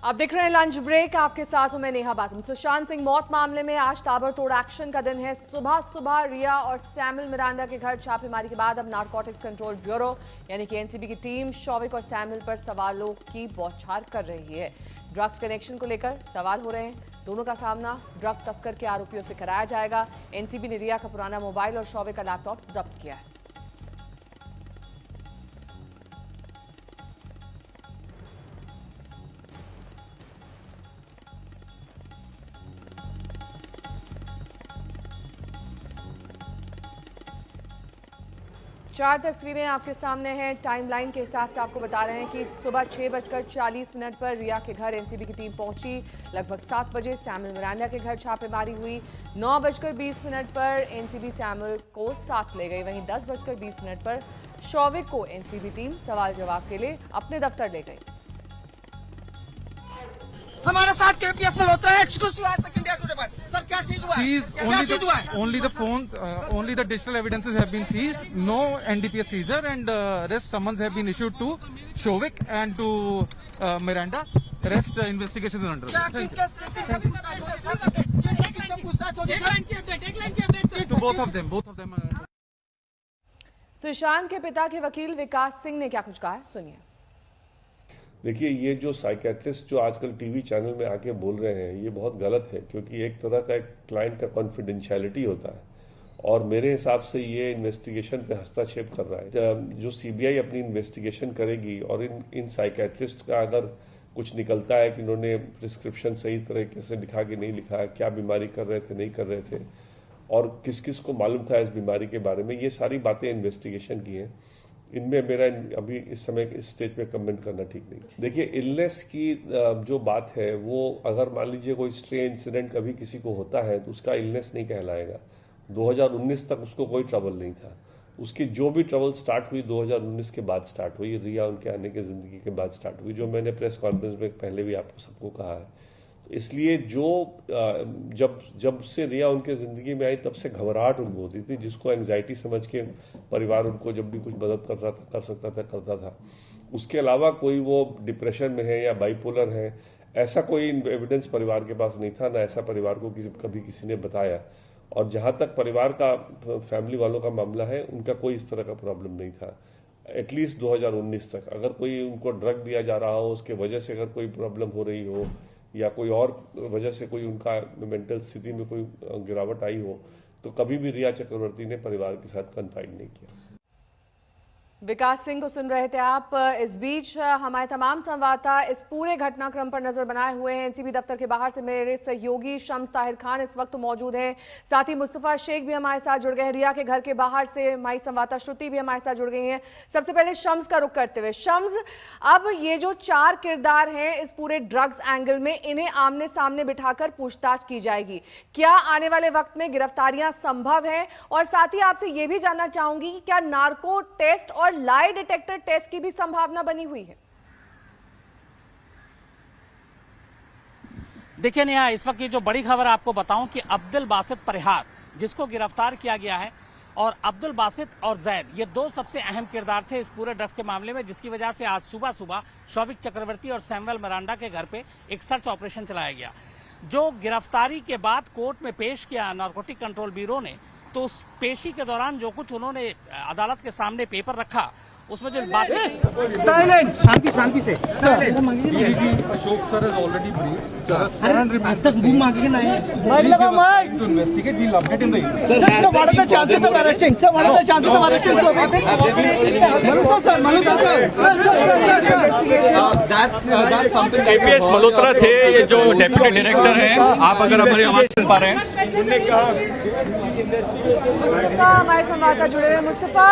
आप देख रहे हैं लंच ब्रेक, आपके साथ हूं मैं नेहा बातम। सुशांत सिंह मौत मामले में आज ताबड़तोड़ एक्शन का दिन है। सुबह सुबह रिया और सैमुअल मिरांडा के घर छापेमारी के बाद अब नारकोटिक्स कंट्रोल ब्यूरो यानी कि एनसीबी की टीम शौविक और सैमुअल पर सवालों की बौछार कर रही है। ड्रग्स कनेक्शन को लेकर सवाल हो रहे हैं। दोनों का सामना ड्रग तस्कर के आरोपियों से कराया जाएगा। एनसीबी ने रिया का पुराना मोबाइल और शौविक का लैपटॉप जब्त किया है। चार तस्वीरें आपके सामने हैं। टाइमलाइन के हिसाब से आपको बता रहे हैं कि सुबह 6:40 पर रिया के घर एनसीबी की टीम पहुंची। लगभग 7 बजे सैमुअल मिरांडा के घर छापेमारी हुई। 9:20 पर एनसीबी सैमुअल को साथ ले गई। वहीं 10:20 पर शौविक को एनसीबी टीम सवाल जवाब के लिए अपने दफ्तर ले गई। हमारे साथ केपीएस मल्होत्रा है, एक्सक्लूसिव आज तक इंडिया टुडे पर। सर क्या सीज हुआ है? Only the phones, only the digital evidences have been seized. No NDPS seizure and rest summons have been issued to Shovik and to Miranda. Rest investigations are under. To both of them. Sushant के पिता के वकील विकास सिंह ने क्या कुछ कहा है, सुनिए। देखिए, ये जो साइकेट्रिस्ट जो आजकल टीवी चैनल में आके बोल रहे हैं, ये बहुत गलत है, क्योंकि एक तरह का एक क्लाइंट का कॉन्फिडेंशियलिटी होता है और मेरे हिसाब से ये इन्वेस्टिगेशन पे हस्तक्षेप कर रहा है। जो सीबीआई अपनी इन्वेस्टिगेशन करेगी और इन साइकेट्रिस्ट का अगर कुछ निकलता है कि इन्होंने प्रिस्क्रिप्शन सही तरीके से लिखा कि नहीं लिखा, क्या बीमारी कर रहे थे नहीं कर रहे थे और किस किस को मालूम था इस बीमारी के बारे में, ये सारी बातें इन्वेस्टिगेशन की हैं। इनमें मेरा अभी इस समय इस स्टेज पे कमेंट करना ठीक नहीं। देखिए, इलनेस की जो बात है वो अगर मान लीजिए कोई स्ट्रे इंसिडेंट कभी किसी को होता है तो उसका इलनेस नहीं कहलाएगा। 2019 तक उसको कोई ट्रबल नहीं था। उसकी जो भी ट्रबल स्टार्ट हुई 2019 के बाद स्टार्ट हुई, रिया उनके आने के ज़िंदगी के बाद स्टार्ट हुई, जो मैंने प्रेस कॉन्फ्रेंस में पहले भी आपको सबको कहा है। तो इसलिए जब से रिया उनके ज़िंदगी में आई तब से घबराहट उनको होती थी, जिसको एंग्जाइटी समझ के परिवार उनको जब भी कुछ मदद कर सकता था करता था। उसके अलावा कोई वो डिप्रेशन में है या बाइपोलर है, ऐसा कोई एविडेंस परिवार के पास नहीं था, ना ऐसा परिवार को कभी किसी ने बताया। और जहाँ तक परिवार का फैमिली वालों का मामला है, उनका कोई इस तरह का प्रॉब्लम नहीं था एटलीस्ट 2019 तक। अगर कोई उनको ड्रग दिया जा रहा हो, उसके वजह से अगर कोई प्रॉब्लम हो रही हो या कोई और वजह से कोई उनका मेंटल स्थिति में कोई गिरावट आई हो, तो कभी भी रिया चक्रवर्ती ने परिवार के साथ कन्फाइड नहीं किया। विकास सिंह को सुन रहे थे आप। इस बीच हमारे तमाम संवाददाता इस पूरे घटनाक्रम पर नजर बनाए हुए हैं। एनसीबी दफ्तर के बाहर से मेरे सहयोगी शम्स ताहिर खान इस वक्त मौजूद हैं, साथ ही मुस्तफा शेख भी हमारे साथ जुड़ गए हैं। रिया के घर के बाहर से हमारी संवाददाता श्रुति भी हमारे साथ जुड़ गई हैं। सबसे पहले शम्स का रुख करते हुए, शम्स, अब ये जो 4 किरदार हैं इस पूरे ड्रग्स एंगल में, इन्हें आमने सामने बिठाकर पूछताछ की जाएगी। क्या आने वाले वक्त में गिरफ्तारियां संभव है? और साथ ही आपसे ये भी जानना चाहूंगी कि क्या नार्को टेस्ट और लाई डिटेक्टर टेस्ट की भी संभावना बनी हुई है? देखिए नेहा, इस वक्त ये जो बड़ी खबर आपको बताऊं कि अब्दुल बासित परिहार, जिसको गिरफ्तार किया गया है, और अब्दुल बासित और जैद, ये 2 सबसे अहम किरदार थे इस पूरे ड्रग्स के मामले में, जिसकी वजह से आज सुबह सुबह शौविक चक्रवर्ती और सैमुअल मिरांडा के घर पे एक सर्च ऑपरेशन चलाया गया। जो गिरफ्तारी के बाद कोर्ट में पेश किया नारकोटिक कंट्रोल ब्यूरो ने, तो उस पेशी के दौरान जो कुछ उन्होंने अदालत के सामने पेपर रखा, उसमें जो बातें साइलेंट, शांति से Ashok sir has already briefed. Sir has आज तक बूम मांगे नहीं माइक लगा mike to investigate. We'll update in the evening. Sir what are the chances of arresting? Sir what are the chances of arresting? That's something. KPS Malhotra थे, ये जो deputy director हैं, आप अगर हमारी आवाज सुन पा रहे हैं। मुस्तफा हमारे संवाददाता जुड़े हुए। मुस्तफा,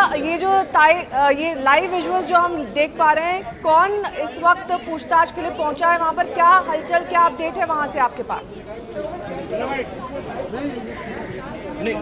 ये लाइव विजुअल्स जो हम देख पा रहे हैं, कौन इस वक्त पूछताछ के लिए पहुंचा है वहां पर? क्या हलचल, क्या अपडेट है वहां से आपके पास?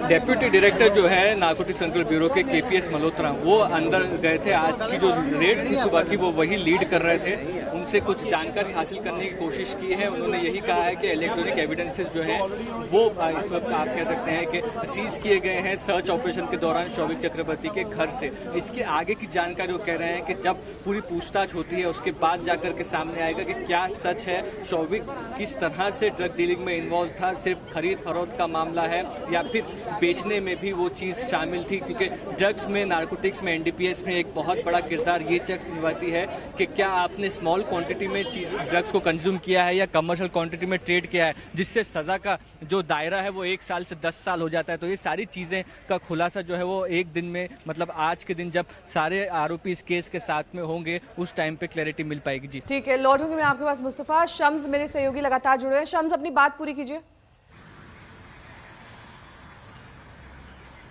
डेप्यूटी डायरेक्टर जो है नारकोटिक्स कंट्रोल ब्यूरो के केपीएस मल्होत्रा, वो अंदर गए थे। आज की जो रेड थी सुबह की, वो वही लीड कर रहे थे। उनसे कुछ जानकारी हासिल करने की कोशिश की है। उन्होंने यही कहा है कि इलेक्ट्रॉनिक एविडेंसेस जो है वो इस वक्त आप कह सकते हैं कि सीज किए गए हैं सर्च ऑपरेशन के दौरान शौविक चक्रवर्ती के घर से। इसके आगे की जानकारी वो कह रहे हैं कि जब पूरी पूछताछ होती है उसके बाद जाकर के सामने आएगा कि क्या सच है, शौविक किस तरह से ड्रग डीलिंग में इन्वॉल्व था, सिर्फ खरीद फरोख्त का मामला है या फिर बेचने में भी वो चीज़ शामिल थी। क्योंकि ड्रग्स में, नारकोटिक्स में, एनडीपीएस में एक बहुत बड़ा किरदार ये चेक निभाती है कि क्या आपने स्मॉल क्वांटिटी में चीज ड्रग्स को कंज्यूम किया है या कमर्शियल क्वांटिटी में ट्रेड किया है, जिससे सजा का जो दायरा है वो 1 साल से 10 साल हो जाता है। तो ये सारी चीज़ें का खुलासा जो है वो एक दिन में, मतलब आज के दिन जब सारे आरोपी इस केस के साथ में होंगे उस टाइम पे क्लैरिटी मिल पाएगी। जी ठीक है, लौटूंगी मैं आपके पास मुस्तफा। शम्स मेरे सहयोगी लगातार जुड़े हैं। शम्स, अपनी बात पूरी कीजिए।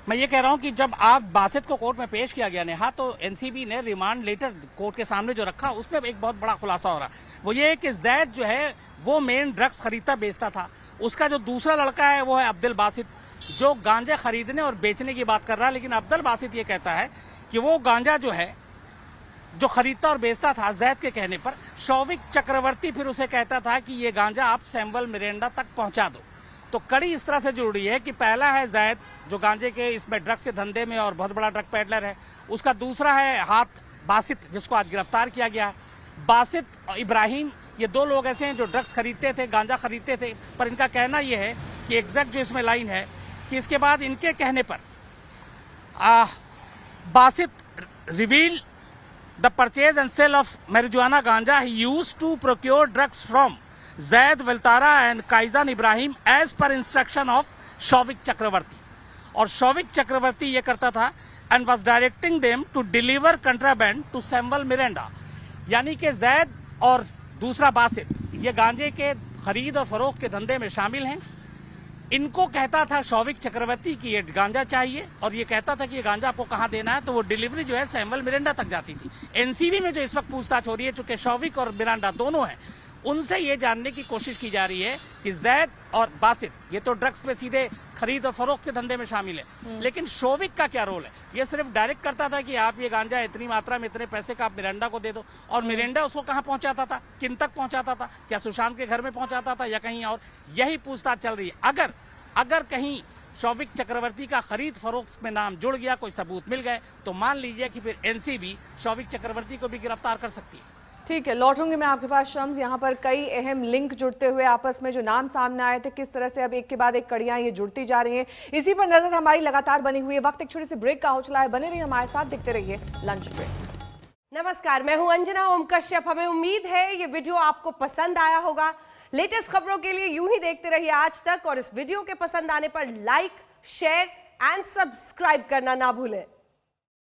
मैं ये कह रहा हूं कि जब आप बासित को कोर्ट में पेश किया गया नेहा, तो एनसीबी ने रिमांड लेटर कोर्ट के सामने जो रखा उसमें एक बहुत बड़ा खुलासा हो रहा है। वो ये है कि जैद जो है वो मेन ड्रग्स खरीदता बेचता था। उसका जो दूसरा लड़का है वो है अब्दुल बासित, जो गांजा खरीदने और बेचने की बात कर रहा है। लेकिन अब्दुल बासित ये कहता है कि वो गांजा जो है जो खरीदता और बेचता था जैद के कहने पर, शौविक चक्रवर्ती फिर उसे कहता था कि ये गांजा आप सैमुअल मिरांडा तक पहुंचा दो। तो कड़ी इस तरह से जुड़ी है कि पहला है जैद जो गांजे के इसमें ड्रग्स के धंधे में और बहुत बड़ा ड्रग पैडलर है, उसका दूसरा है हाथ बासित जिसको आज गिरफ्तार किया गया है। बासित और इब्राहिम ये 2 लोग ऐसे हैं जो ड्रग्स खरीदते थे, गांजा खरीदते थे, पर इनका कहना यह है कि एग्जैक्ट जो इसमें लाइन है कि इसके बाद इनके कहने पर Basit reveal the purchase and sale of marijuana ganja he used to procure drugs from Zaid Valtara and Kaizan Ibrahim as per instruction of Shouvik Chakraborty. और शौविक चक्रवर्ती ये करता था and was directing them to deliver contraband to Samuel Miranda. यानी कि जैद और दूसरा बासित ये गांजे के खरीद और फरोख्त के धंधे में शामिल हैं। इनको कहता था शौविक चक्रवर्ती की ये गांजा चाहिए और ये कहता था कि ये गांजा आपको कहाँ देना है, तो वो डिलीवरी जो है सैमुअल मिरांडा तक जाती थी। एनसीबी में जो इस वक्त पूछताछ हो रही है, चूंकि शौविक और मिरांडा दोनों हैं, उनसे ये जानने की कोशिश की जा रही है कि जैद और बासित ये तो ड्रग्स में सीधे खरीद और फरोख्त के धंधे में शामिल है, लेकिन शौविक का क्या रोल है। ये सिर्फ डायरेक्ट करता था कि आप ये गांजा इतनी मात्रा में इतने पैसे का आप मिरांडा को दे दो, और मिरांडा उसको कहाँ पहुंचाता था, किन तक पहुंचाता था, क्या सुशांत के घर में पहुंचाता था या कहीं और, यही पूछताछ चल रही है। अगर कहीं शौविक चक्रवर्ती का खरीद फरोख्त में नाम जुड़ गया, कोई सबूत मिल गए, तो मान लीजिए कि फिर एनसीबी शौविक चक्रवर्ती को भी गिरफ्तार कर सकती है। ठीक है, लौटूंगी मैं आपके पास शम्स। यहाँ पर कई अहम लिंक जुड़ते हुए आपस में जो नाम सामने आए थे, किस तरह से अब एक के बाद एक कड़ियां ये जुड़ती जा रही हैं, इसी पर नजर हमारी लगातार बनी हुई है। वक्त एक छोटी सी ब्रेक का हो चला है, बने रहिए हमारे साथ, देखते रहिए लंच ब्रेक। नमस्कार, मैं हूं अंजना ओम कश्यप। हमें उम्मीद है ये वीडियो आपको पसंद आया होगा। लेटेस्ट खबरों के लिए यूं ही देखते रहिए आज तक, और इस वीडियो के पसंद आने पर लाइक, शेयर एंड सब्सक्राइब करना ना भूलें।